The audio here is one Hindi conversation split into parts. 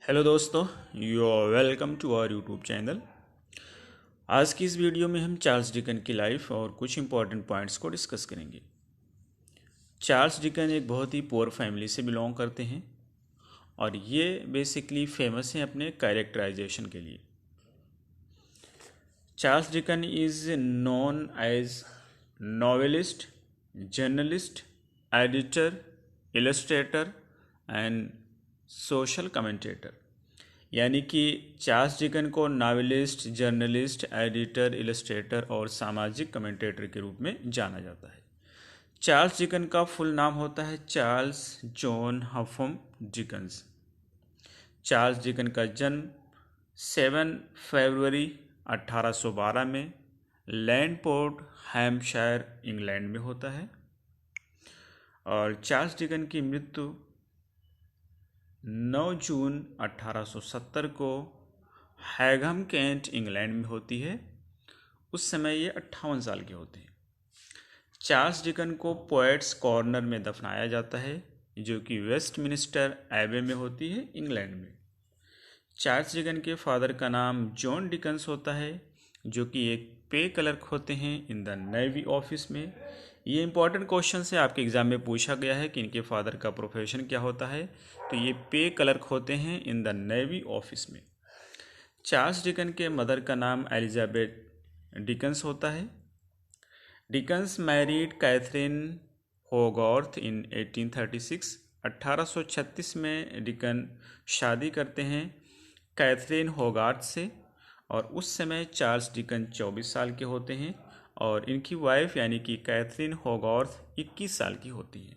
हेलो दोस्तों, you are welcome to our YouTube channel. आज की इस वीडियो में हम चार्ल्स डिकन की लाइफ और कुछ इंपॉर्टेंट पॉइंट्स को डिस्कस करेंगे। चार्ल्स डिकन एक बहुत ही पुअर फैमिली से बिलोंग करते हैं और ये बेसिकली फेमस हैं अपने कैरेक्टराइजेशन के लिए। Charles Dicken is known as novelist, journalist, editor, illustrator and social commentator. यानी कि चार्ल्स डिकन को नॉवेलिस्ट, जर्नलिस्ट, एडिटर, इलस्ट्रेटर और सामाजिक कमेंटेटर के रूप में जाना जाता है। चार्ल्स डिकन का फुल नाम होता है Charles John Huffam Dickens. Charles Dickens का जन्म 7 फरवरी 1812 में लैंडपोर्ट, हैम्पशायर, इंग्लैंड में होता है और चार्ल्स डिकन की मृत्यु 9 जून 1870 को हैगम केंट, इंग्लैंड में होती है। उस समय ये 58 साल के होते हैं। चार्ल्स डिकन को पोएट्स कॉर्नर में दफनाया जाता है, जो कि वेस्टमिनिस्टर एबे में होती है, इंग्लैंड में। चार्ल्स डिकन के फादर का नाम जॉन डिकन्स होता है, जो कि एक पे क्लर्क होते हैं इन द नेवी ऑफिस में। ये इंपॉर्टेंट क्वेश्चन से आपके एग्जाम में पूछा गया है कि इनके फादर का प्रोफेशन क्या होता है, तो ये पे क्लर्क होते हैं इन द नेवी ऑफिस में। चार्ल्स डिकन के मदर का नाम एलिजाबेथ डिकन्स होता है। डिकन्स मैरिड कैथरीन होगॉर्थ इन 1836। 1836 में डिकन शादी करते हैं कैथरीन होगार्थ से और उस समय चार्ल्स डिकन 24 साल के होते हैं और इनकी वाइफ यानी कि कैथरीन होगॉर्थ 21 साल की होती है।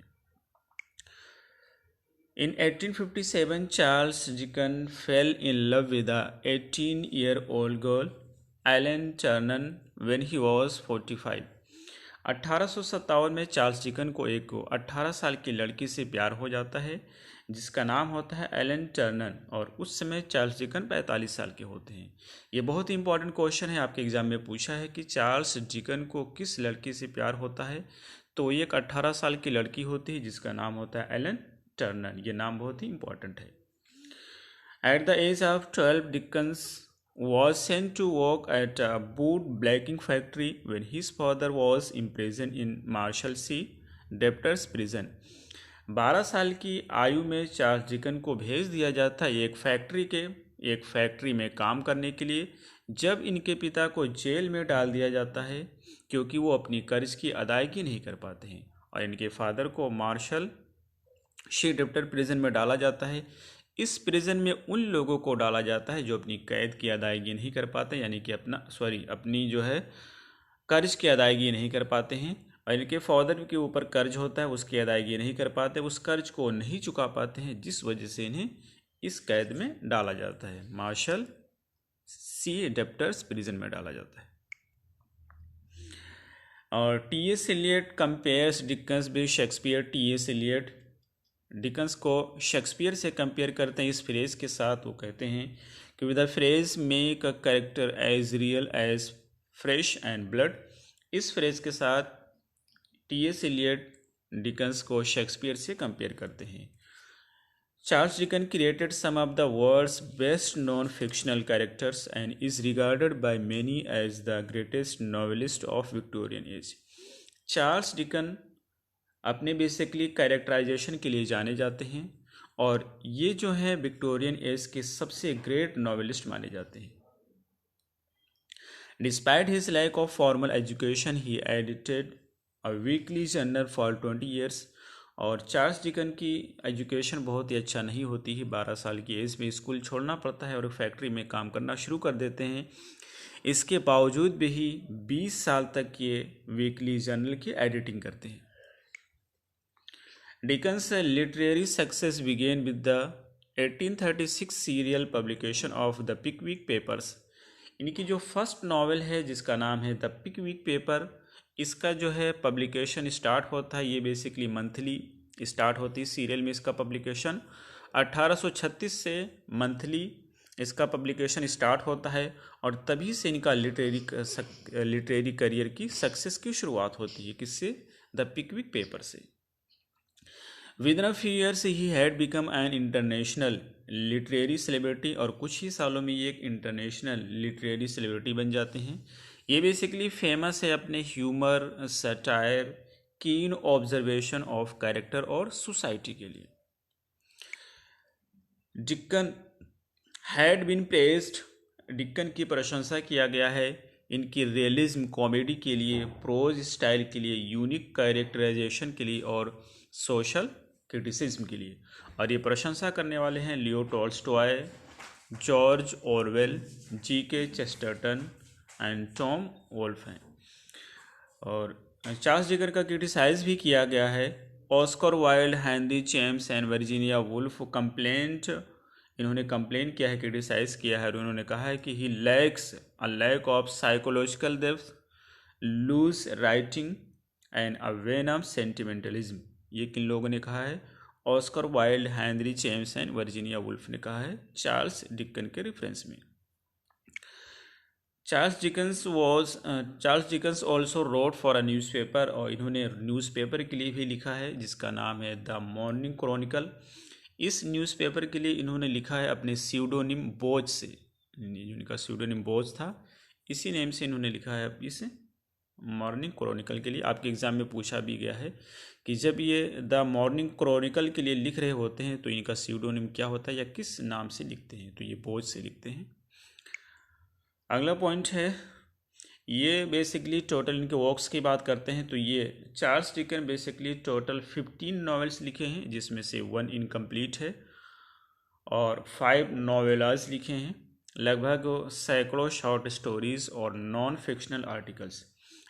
In 1857, Charles Dickens fell in love with a 18-year-old girl, Ellen Ternan, when he was 45. 1857 में चार्ल्स डिकन को एक 18 साल की लड़की से प्यार हो जाता है जिसका नाम होता है एलन टर्नन और उस समय चार्ल्स डिकन 45 साल के होते हैं। ये बहुत ही इंपॉर्टेंट क्वेश्चन है, आपके एग्जाम में पूछा है कि चार्ल्स डिकन को किस लड़की से प्यार होता है, तो ये एक 18 साल की लड़की होती है जिसका नाम होता है एलन टर्नर। ये नाम बहुत ही इंपॉर्टेंट है। At the age of 12, Dickens was sent to work at a boot blacking factory when his father was imprisoned in Marshalsea debtors prison. 12 साल की आयु में चार्ल्स डिकन को भेज दिया जाता है एक फैक्ट्री में काम करने के लिए, जब इनके पिता को जेल में डाल दिया जाता है क्योंकि वो अपनी कर्ज की अदायगी नहीं कर पाते हैं और इनके फादर को मार्शल शी डेप्टर प्रिजन में डाला जाता है। इस प्रिजन में उन लोगों को डाला जाता है जो अपनी कैद की अदायगी नहीं कर पाते, यानी कि अपनी जो है कर्ज की अदायगी नहीं कर पाते हैं और इनके फादर के ऊपर कर्ज होता है, उसकी अदायगी नहीं कर पाते, उस कर्ज को नहीं चुका पाते हैं, जिस वजह से इन्हें इस कैद में डाला जाता है, मार्शल सी डेप्टर्स प्रिजन में डाला जाता है। और T S. Eliot compares Dickens with Shakespeare. T S. Eliot Dickens को शेक्सपियर से कंपेयर करते हैं इस फ्रेज के साथ। वो कहते हैं कि with the phrase make a character as real as fresh and blood. इस फ्रेज के साथ टी.एस. एलियट डिकन्स को शेक्सपियर से कंपेयर करते हैं। Charles Dicken created some of the world's best known fictional characters and is regarded by many as the greatest novelist of Victorian age. Charles Dicken अपने बेसिकली कैरेक्टराइजेशन के लिए जाने जाते हैं और ये जो है विक्टोरियन एज के सबसे ग्रेट नॉवेलिस्ट माने जाते हैं। Despite his lack of formal education he edited a weekly journal for 20 years. और चार्ल्स डिकन की एजुकेशन बहुत ही अच्छा नहीं होती है, 12 साल की एज में स्कूल छोड़ना पड़ता है और फैक्ट्री में काम करना शुरू कर देते हैं। इसके बावजूद भी 20 साल तक ये वीकली जर्नल की एडिटिंग करते हैं। Dickens' literary success began with the 1836 serial publication of The Pickwick Papers. इनकी जो फर्स्ट नावल है जिसका नाम है द पिकविक पेपर, इसका जो है पब्लिकेशन स्टार्ट होता है, ये बेसिकली मंथली स्टार्ट होती है, सीरियल में इसका पब्लिकेशन 1836 से मंथली इसका पब्लिकेशन स्टार्ट होता है और तभी से इनका लिटरेरी करियर की सक्सेस की शुरुआत होती है। किससे? द पिकविक पेपर से। Within a few years, he had become an international literary celebrity और कुछ ही सालों में ये एक इंटरनेशनल लिटरेरी सेलिब्रिटी बन जाते हैं। ये बेसिकली फेमस है अपने humour, satire, keen observation of character और सोसाइटी के लिए। Dicken had been praised, Dicken की प्रशंसा किया गया है इनकी रियलिज्म कॉमेडी के लिए, प्रोज स्टाइल के लिए, यूनिक कैरेक्टराइजेशन के लिए और सोशल क्रिटिसिज्म के लिए। और ये प्रशंसा करने वाले हैं Leo Tolstoy, George Orwell, G K. Chesterton and Tom Wolfe हैं। और चार्ल्स डिकन का क्रिटिसाइज भी किया गया है। Oscar Wilde, Henry James and Virginia wolf इन्होंने कंप्लेन किया है, क्रिटिसाइज किया है और उन्होंने कहा है कि he lacks a lack of psychological depth, loose writing and a vein of sentimentalism. ये किन लोगों ने कहा है? Oscar Wilde, Henry James and Virginia Woolf ने कहा है चार्ल्स डिकन के रेफरेंस में। Charles Dickens also wrote for a newspaper, और इन्होंने न्यूज़पेपर के लिए भी लिखा है जिसका नाम है द मॉर्निंग क्रॉनिकल। इस न्यूज़पेपर के लिए इन्होंने लिखा है अपने स्यूडोनिम बोज से, जिनका स्यूडोनिम बोज था, इसी नेम से इन्होंने लिखा है इस मॉर्निंग क्रॉनिकल के लिए। आपके एग्ज़ाम में पूछा भी गया है कि जब ये द मॉर्निंग क्रॉनिकल के लिए लिख रहे होते हैं तो इनका स्यूडोनिम क्या होता है या किस नाम से लिखते हैं, तो ये बोज से लिखते हैं। अगला पॉइंट है, ये बेसिकली टोटल इनके वर्क्स की बात करते हैं तो ये Charles Dickens basically total 15 novels लिखे हैं, जिसमें से 1 इनकम्प्लीट है और 5 नॉवेलाज लिखे हैं, लगभग सैकड़ों शॉर्ट स्टोरीज और नॉन फिक्शनल आर्टिकल्स।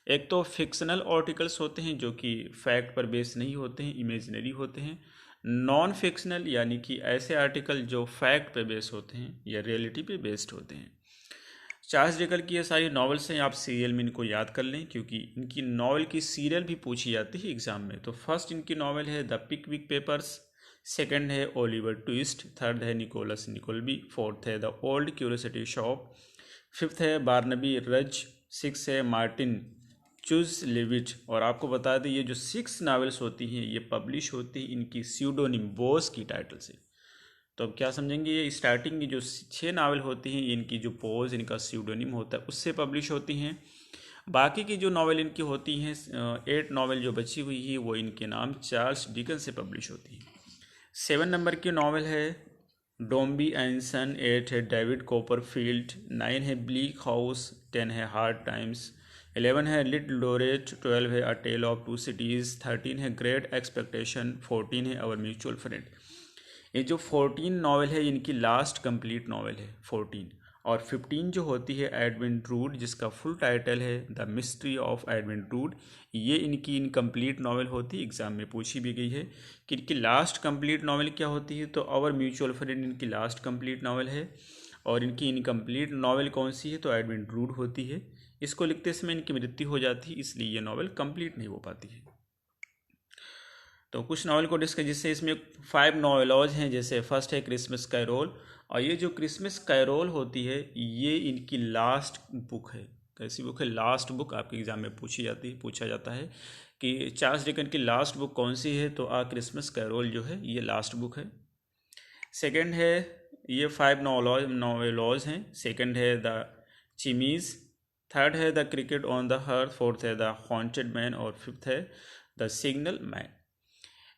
एक तो फिक्शनल आर्टिकल्स होते हैं जो कि फैक्ट पर बेस्ड नहीं होते हैं, इमेजिनरी होते हैं। नॉन फिक्शनल यानी कि ऐसे आर्टिकल जो फैक्ट पर बेस्ड होते हैं या रियलिटी पे बेस्ड होते हैं। चार्ल्स डिकन की ये सारी नॉवेल्स हैं, आप सीरियल में इनको याद कर लें क्योंकि इनकी नॉवेल की सीरियल भी पूछी जाती है एग्जाम में। तो फर्स्ट इनकी नॉवेल है द पिकविक पेपर्स, सेकंड है ओलिवर ट्विस्ट, थर्ड है निकोलस निकोलबी, फोर्थ है the old curiosity shop, fifth है बार्नबी रज, सिक्स है मार्टिन चूज लिविट। और आपको बता दें ये जो 6 नॉवेल्स होती हैं ये पब्लिश होती हैं इनकी स्यूडोनिम बोस की टाइटल से। तो अब क्या समझेंगे, ये स्टार्टिंग की जो 6 नावल होती हैं इनकी जो पोज इनका स्यूडोनिम होता है उससे पब्लिश होती हैं। बाकी की जो नावल इनकी होती हैं 8 नावल जो बची हुई है वो इनके नाम चार्ल्स डिकन से पब्लिश होती है। 7 नंबर की नावल है डोम्बी एंड सन, 8 है डेविड कॉपरफील्ड, 9 है ब्लीक हाउस, 10 है हार्ड टाइम्स, 11 है लिटिल डोरेट, 12 है अ टेल ऑफ टू सिटीज़, 13 है ग्रेट एक्सपेक्टेशन, 14 है आवर म्यूचुअल फ्रेंड। ये जो 14 नावल है इनकी लास्ट कंप्लीट नावल है 14, और 15 जो होती है एडविन ड्रूड जिसका फुल टाइटल है the mystery of Edwin druid, ये इनकी इनकम्प्लीट नावल होती है, एग्जाम में पूछी भी गई है कि इनकी लास्ट कंप्लीट नावल क्या होती है। तो आवर म्यूचुअल फ्रेंड इनकी लास्ट कंप्लीट नावल है, और इनकी इनकम्प्लीट नावल कौन सी है तो एडविन ड्रूड होती है। इसको लिखते समय इनकी मृत्यु हो जाती है, इसलिए ये नावल कंप्लीट नहीं हो पाती है। तो कुछ नावल को डिस्कस, जिससे इसमें 5 नॉवेलॉज हैं, जैसे फर्स्ट है क्रिसमस कैरोल, और ये जो क्रिसमस कैरोल होती है ये इनकी लास्ट बुक है। कैसी बुक है? Last book. आपके एग्जाम में पूछा जाता है कि चार्ल्स डिकन की लास्ट बुक कौन सी है, तो क्रिसमस कैरोल जो है ये लास्ट बुक है। सेकंड है, ये 5 नॉवेलॉज हैं। सेकंड है द चिमीज, थर्ड है the Cricket on the Hearth, fourth है द हॉन्टेड मैन, और फिफ्थ है द सिग्नल मैन।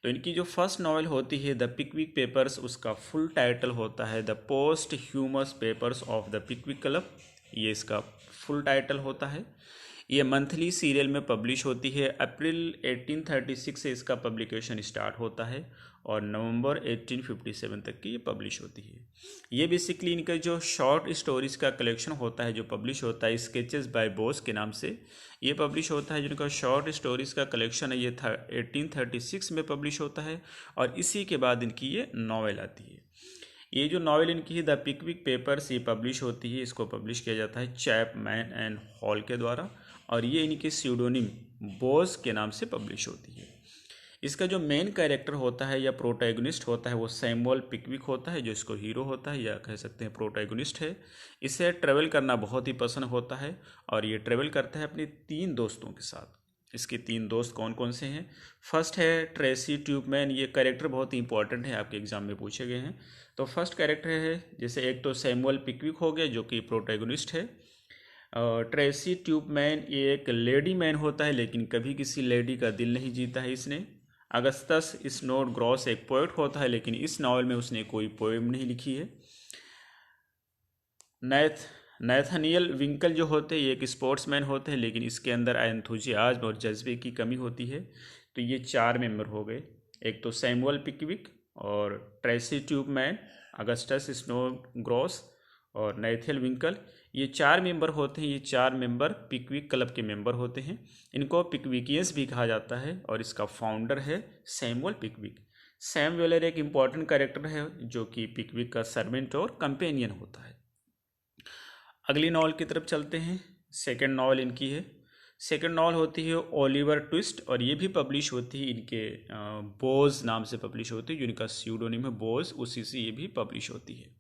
तो इनकी जो फर्स्ट नावल होती है द पिकविक पेपर्स, उसका फुल टाइटल होता है the Posthumous Papers of the Pickwick Club, ये इसका फुल टाइटल होता है। ये मंथली सीरियल में पब्लिश होती है। अप्रैल 1836 से इसका पब्लिकेशन स्टार्ट होता है और नवंबर 1857 तक की ये पब्लिश होती है। ये बेसिकली इनका जो शॉर्ट स्टोरीज़ का कलेक्शन होता है जो पब्लिश होता है स्केचेस बाय बोस के नाम से ये पब्लिश होता है। जिनका शॉर्ट स्टोरीज़ का कलेक्शन है ये 1836 में पब्लिश होता है, और इसी के बाद इनकी ये नावल आती है। ये जो नावल इनकी है द पिकविक पेपर्स, ये पब्लिश होती है, इसको पब्लिश किया जाता है चैपमैन एंड हॉल के द्वारा, और ये इनके स्यूडोनिम बोस के नाम से पब्लिश होती है। इसका जो मेन कैरेक्टर होता है या प्रोटैगनिस्ट होता है वो सैमुअल पिकविक होता है, जो इसको हीरो होता है या कह सकते हैं प्रोटैगनिस्ट है। इसे ट्रेवल करना बहुत ही पसंद होता है और ये ट्रेवल करता है अपने 3 दोस्तों के साथ। इसके 3 दोस्त कौन कौन से हैं? फर्स्ट है ट्रेसी ट्यूबमैन। ये कैरेक्टर बहुत ही इंपॉर्टेंट है, आपके एग्जाम में पूछे गए हैं। तो फर्स्ट कैरेक्टर है, जैसे एक तो सैमुअल पिकविक हो गया जो कि प्रोटैगनिस्ट है। ट्रेसी ट्यूबमैन ये एक लेडी मैन होता है, लेकिन कभी किसी लेडी का दिल नहीं जीता है इसने। अगस्तस स्नोडग्रॉस एक पोएट होता है, लेकिन इस नावल में उसने कोई पोएम नहीं लिखी है। नैथनियल विंकल जो होते हैं ये एक स्पोर्ट्समैन होते हैं, लेकिन इसके अंदर एंथुजियाज्म और जज्बे की कमी होती है। तो ये 4 मेंबर हो गए, एक तो सैमुअल पिकविक और ट्रेसी ट्यूबमैन, अगस्टस स्नोडग्रॉस और नैथनियल विंकल। ये 4 मेंबर होते हैं। ये 4 मेंबर पिकविक क्लब के मेंबर होते हैं। इनको पिकविकियंस भी कहा जाता है और इसका फाउंडर है सैमुअल पिकविक। सैम वेलर एक इम्पॉर्टेंट कैरेक्टर है जो कि पिकविक का सर्वेंट और कंपेनियन होता है। अगली नॉवल की तरफ चलते हैं। सेकंड नॉवल इनकी है। सेकंड नॉवल होती है ओलिवर ट्विस्ट, और ये भी पब्लिश होती है इनके बोज नाम से पब्लिश होती है, जो इनका स्यूडोनिम है बोज, उसी से ये भी पब्लिश होती है।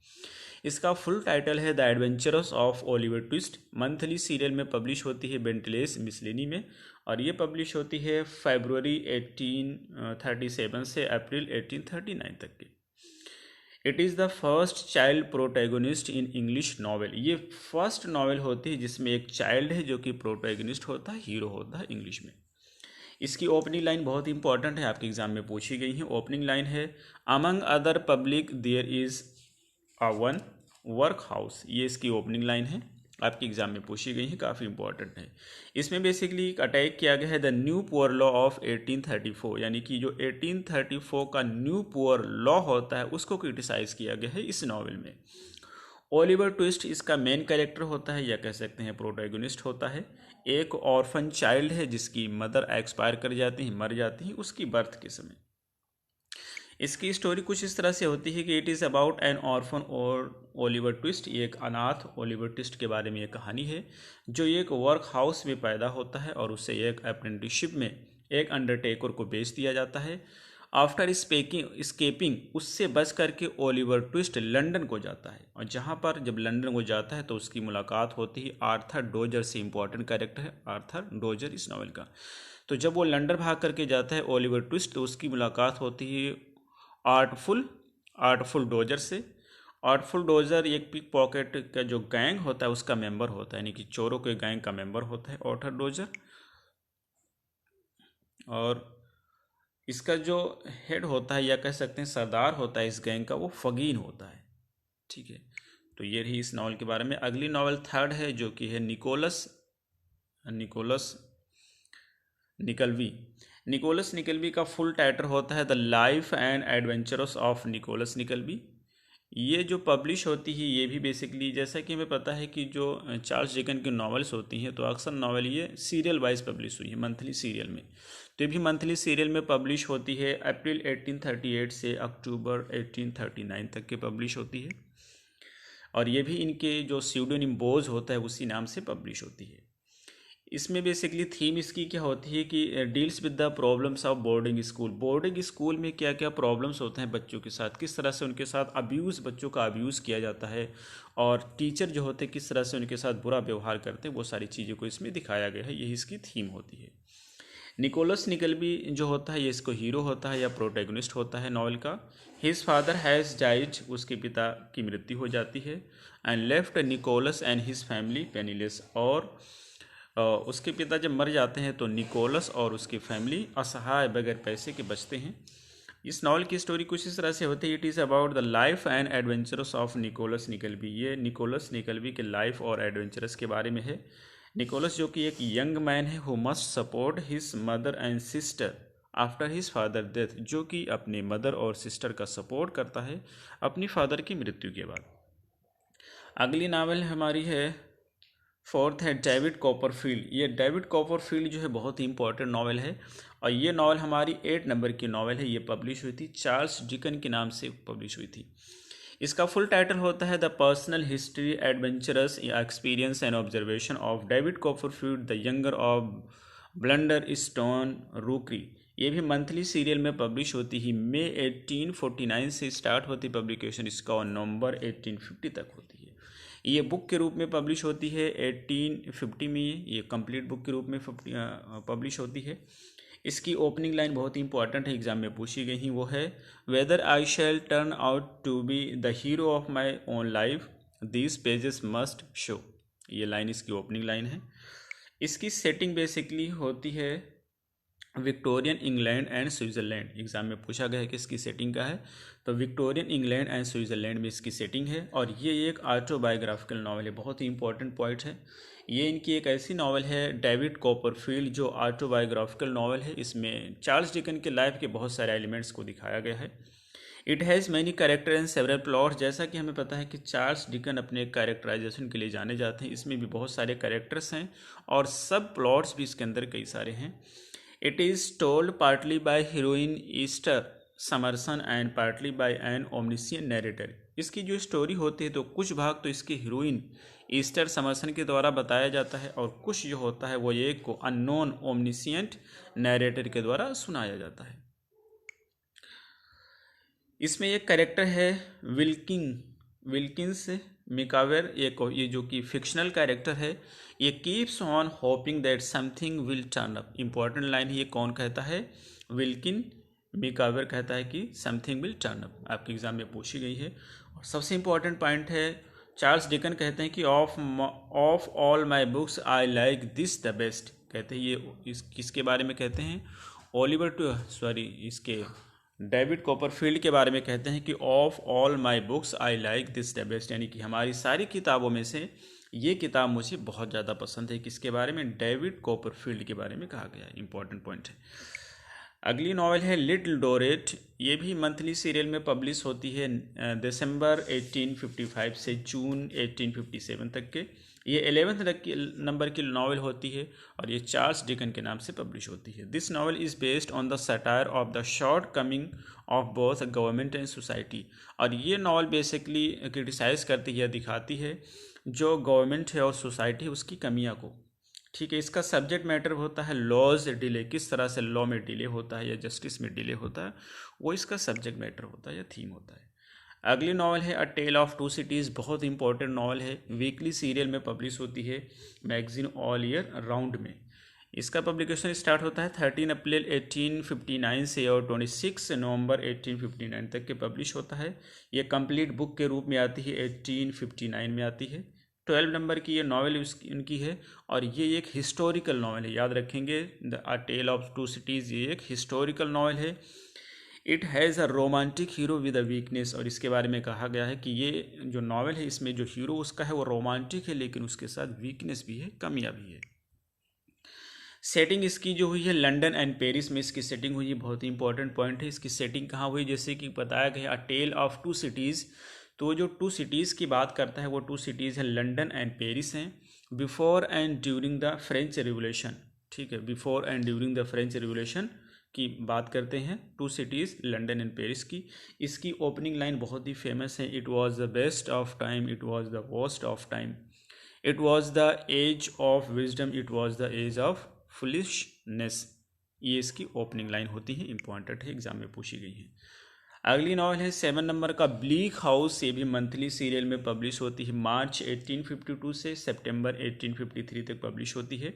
इसका फुल टाइटल है the adventures of Oliver twist. Monthly serial में पब्लिश होती है बेंटलेस मिसलेनी में, और ये पब्लिश होती है फरवरी 1837 से अप्रैल 1839 तक की। It is the first child protagonist in English novel. ये फर्स्ट नावल होती है जिसमें एक चाइल्ड है जो कि प्रोटैगोनिस्ट होता है, हीरो होता है इंग्लिश में। इसकी ओपनिंग लाइन बहुत इंपॉर्टेंट है, आपके एग्जाम में पूछी गई है। ओपनिंग लाइन है among other public there is a one work house. ये इसकी ओपनिंग लाइन है, आपके एग्जाम में पूछी गई है, काफ़ी इंपॉर्टेंट है। इसमें बेसिकली एक अटैक किया गया है the new poor law of 1834, यानी कि जो 1834 का न्यू पुअर लॉ होता है उसको क्रिटिसाइज किया गया है इस नॉवेल में। ओलिवर ट्विस्ट इसका मेन कैरेक्टर होता है, या कह सकते हैं प्रोटैगनिस्ट होता है। एक ऑर्फन चाइल्ड है जिसकी मदर एक्सपायर कर जाती हैं, मर जाती हैं उसकी बर्थ के समय। इसकी स्टोरी कुछ इस तरह से होती है कि it is about an orphan और ओलिवर ट्विस्ट। ये एक अनाथ ओलिवर ट्विस्ट के बारे में ये कहानी है, जो एक वर्क हाउस में पैदा होता है और उसे एक अप्रेंटिसशिप में एक अंडरटेकर को बेच दिया जाता है। आफ्टर स्केपिंग उससे बच करके ओलिवर ट्विस्ट लंदन को जाता है, और जहाँ पर जब लंदन को जाता है तो उसकी मुलाकात होती है आर्थर डोजर से। इंपॉर्टेंट कैरेक्टर है आर्थर डोजर इस नॉवल का। तो जब वो लंदन भाग करके जाता है ओलिवर ट्विस्ट, तो उसकी मुलाकात होती है आर्टफुल डोजर से। आर्टफुल डोजर एक पिक पॉकेट का जो गैंग होता है उसका मेंबर होता है, यानी कि चोरों के गैंग का मेंबर होता है आर्थर डोजर। और इसका जो हेड होता है, या कह सकते हैं सरदार होता है इस गैंग का, वो फगीन होता है। ठीक है, तो ये रही इस नावल के बारे में। अगली नावल थर्ड है जो कि है निकोलस निकल्बी का फुल टाइटल होता है the life and adventures of Nicholas Nickleby. ये जो पब्लिश होती है ये भी बेसिकली, जैसा कि हमें पता है कि जो चार्ल्स डिकन की नॉवेल्स होती हैं तो अक्सर नॉवेल ये सीरियल वाइज पब्लिश हुई है, मंथली सीरियल में। तो ये भी मंथली सीरियल में पब्लिश होती है। अप्रैल 1838 से अक्टूबर 1839 तक की पब्लिश होती है, और ये भी इनके जो स्यूडोनिम बोज होता है उसी नाम से पब्लिश होती है। इसमें बेसिकली थीम इसकी क्या होती है कि deals with the problems of boarding school. Boarding school में क्या क्या प्रॉब्लम्स होते हैं बच्चों के साथ, किस तरह से उनके साथ बच्चों का अब्यूज़ किया जाता है, और टीचर जो होते हैं किस तरह से उनके साथ बुरा व्यवहार करते हैं, वो सारी चीज़ों को इसमें दिखाया गया है। यही इसकी थीम होती है। निकोलस निकल्बी जो होता है ये इसको हीरो होता है या प्रोटैगनिस्ट होता है नॉवल का। हिज फादर हैज़ डाइड, उसके पिता की मृत्यु हो जाती है। And left Nicholas and his family penniless, और उसके पिता जब मर जाते हैं तो निकोलस और उसकी फैमिली असहाय बगैर पैसे के बचते हैं। इस नॉवल की स्टोरी कुछ इस तरह से होती है। It is about the life and adventures of Nicholas Nickleby. ये निकोलस निकल्बी के लाइफ और एडवेंचरस के बारे में है। निकोलस जो कि एक यंग मैन है who must support his mother and sister after his father death, जो कि अपने मदर और सिस्टर का सपोर्ट करता है अपनी फादर की मृत्यु के बाद। अगली नावल हमारी है फोर्थ है डेविड कॉपरफील्ड। ये डेविड कॉपरफील्ड जो है बहुत ही इंपॉर्टेंट नावल है, और ये नावल हमारी 8 नंबर की नावल है। ये पब्लिश हुई थी चार्ल्स डिकन के नाम से पब्लिश हुई थी। इसका फुल टाइटल होता है the Personal History Adventures Experience and Observation of David Copperfield the Younger of Blunderstone Rookery. ये भी मंथली सीरियल में पब्लिश होती है। मई 1849 से स्टार्ट होती पब्लिकेशन इसका, और नवंबर 1850 तक होती है। ये बुक के रूप में पब्लिश होती है 1850 में, ये कंप्लीट बुक के रूप में पब्लिश होती है। इसकी ओपनिंग लाइन बहुत ही इंपॉर्टेंट है, एग्जाम में पूछी गई ही, वो है whether I shall turn out to be the hero of my own life these pages must show. ये लाइन इसकी ओपनिंग लाइन है। इसकी सेटिंग बेसिकली होती है Victorian England and Switzerland. Exam में पूछा गया है कि इसकी सेटिंग का है, तो विक्टोरियन इंग्लैंड एंड स्विट्ज़रलैंड में इसकी सेटिंग है। और ये एक ऑटोबायोग्राफिकल नावल है, बहुत ही इंपॉर्टेंट पॉइंट है। ये इनकी एक ऐसी नावल है डेविड कॉपरफील्ड जो ऑटोबायोग्राफिकल नावल है। इसमें चार्ल्स डिकन के लाइफ के बहुत सारे एलिमेंट्स को दिखाया गया है। It has many character and several plots. जैसा कि हमें पता है कि चार्ल्स डिकन अपने कैरेक्टराइजेशन के लिए जाने जाते हैं, इसमें भी बहुत सारे कैरेक्टर्स हैं और सब प्लॉट्स भी इसके अंदर कई सारे हैं। It is told partly by heroine Esther Summerson and partly by an omniscient narrator. इसकी जो स्टोरी होती है तो कुछ भाग तो इसके हीरोइन ईस्टर समरसन के द्वारा बताया जाता है और कुछ जो होता है वो एक को अननोन ओमनिशियंट नैरेटर के द्वारा सुनाया जाता है। इसमें एक कैरेक्टर है विल्किंस मिकावेर, ये जो कि फिक्शनल कैरेक्टर है। ये keeps on hoping that something will turn up. Important line है, ये कौन कहता है? विल्किन मिकावेर कहता है कि समथिंग विल टर्न अप, आपके एग्जाम में पूछी गई है। और सबसे इंपॉर्टेंट पॉइंट है, चार्ल्स डिकन कहते हैं कि of all my books I like this the best. कहते हैं ये किसके बारे में कहते हैं? इसके डेविड कॉपरफील्ड के बारे में कहते हैं कि of all my books I like this the best, यानी कि हमारी सारी किताबों में से ये किताब मुझे बहुत ज़्यादा पसंद है। किसके बारे में? डेविड कॉपरफील्ड के बारे में कहा गया है, इंपॉर्टेंट पॉइंट है। अगली नॉवल है लिटिल डोरेट। ये भी मंथली सीरियल में पब्लिश होती है दिसंबर 1855 से जून 1857 तक के। ये 11th नंबर की नॉवल होती है और ये चार्ल्स डिकन के नाम से पब्लिश होती है। This novel is based on the satire of the short coming of both government and society. और ये नॉवल बेसिकली क्रिटिसाइज़ करती है, दिखाती है जो गवर्नमेंट है और सोसाइटी है उसकी कमियाँ को। ठीक है, इसका सब्जेक्ट मैटर होता है लॉज डिले, किस तरह से लॉ में डिले होता है या जस्टिस में डिले होता है, वो इसका सब्जेक्ट मैटर होता है या थीम होता है। अगली नॉवल है अ टेल ऑफ टू सिटीज़। बहुत इंपॉर्टेंट नॉवल है, वीकली सीरियल में पब्लिश होती है मैगजीन ऑल ईयर राउंड में। इसका पब्लिकेशन स्टार्ट होता है 13 अप्रैल 1859 से और 26 नवंबर 1859 तक के पब्लिश होता है। ये कंप्लीट बुक के रूप में आती है, 1859 में आती है। 12 नंबर की ये नॉवल इनकी है और ये एक हिस्टोरिकल नॉवल है, याद रखेंगे। The a tale of two cities ये एक हिस्टोरिकल नॉवल है। It has a romantic hero with a weakness. और इसके बारे में कहा गया है कि ये जो नॉवल है इसमें जो हीरो उसका है वो रोमांटिक है, लेकिन उसके साथ वीकनेस भी है, कमियां भी है। सेटिंग इसकी जो हुई है लंदन एंड पेरिस में इसकी सेटिंग हुई है, बहुत ही इंपॉर्टेंट पॉइंट है। इसकी सेटिंग कहाँ हुई? जैसे कि बताया गया a tale of two cities, तो जो टू सिटीज़ की बात करता है वो टू सिटीज़ है लंदन एंड पेरिस हैं। Before and during the French revolution, ठीक है, before and during the French revolution की बात करते हैं, two cities London and Paris की। इसकी ओपनिंग लाइन बहुत ही फेमस है, it was the best of time, it was the worst of time, it was the age of wisdom, it was the age of foolishness. ये इसकी ओपनिंग लाइन होती है, इंपॉर्टेंट है, एग्जाम में पूछी गई है। अगली नॉवल है 7 नंबर का ब्लीक हाउस। ये भी मंथली सीरियल में पब्लिश होती है, मार्च 1852 से सितंबर 1853 तक पब्लिश होती है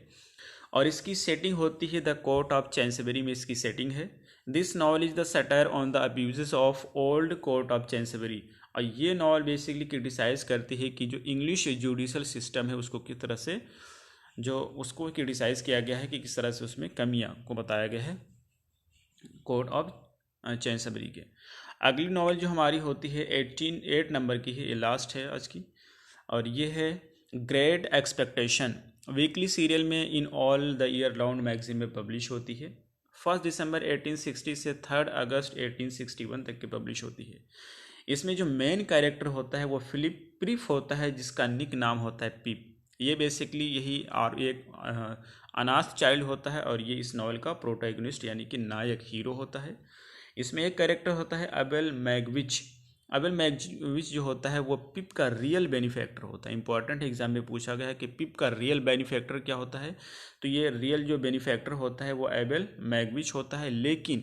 और इसकी सेटिंग होती है द कोर्ट ऑफ चैंसबरी में इसकी सेटिंग है। This novel is the satire on the abuses of old Court of Chancery. और ये नॉवल बेसिकली क्रिटिसाइज करती है कि जो इंग्लिश जुडिशल सिस्टम है उसको किस तरह से जो उसको क्रिटिसाइज़ किया गया है कि किस तरह से उसमें कमियां को बताया गया है कोर्ट ऑफ चैंसबरी के। अगली नॉवल जो हमारी होती है 8 नंबर की है, ये लास्ट है आज की, और ये है ग्रेट एक्सपेक्टेशन। वीकली सीरियल में in all the year round magazine में पब्लिश होती है। 1 दिसंबर 1860 से 3 अगस्त 1861 तक की पब्लिश होती है। इसमें जो मेन कैरेक्टर होता है वो फिलिप प्रिफ होता है, जिसका निक नाम होता है पिप। ये बेसिकली यही और एक अनाथ चाइल्ड होता है और ये इस नॉवल का प्रोटैगनिस्ट यानी कि नायक हीरो होता है। इसमें एक कैरेक्टर होता है अबेल मैगविच। अबेल मैगविच जो होता है वो पिप का रियल बेनिफैक्टर होता है। इंपॉर्टेंट एग्जाम में पूछा गया है कि पिप का रियल बेनिफैक्टर क्या होता है, तो ये रियल जो बेनिफैक्टर होता है वो अबेल मैगविच होता है। लेकिन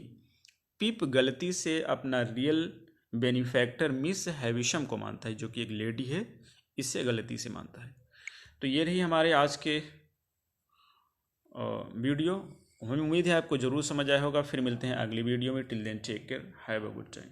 पिप गलती से अपना रियल बेनिफैक्टर मिस हैविशम को मानता है, जो कि एक लेडी है इससे गलती से मानता है। तो ये रही हमारे आज के वीडियो। हमें उम्मीद है आपको ज़रूर समझ आया होगा। फिर मिलते हैं अगली वीडियो में। Till then take care, have a good time.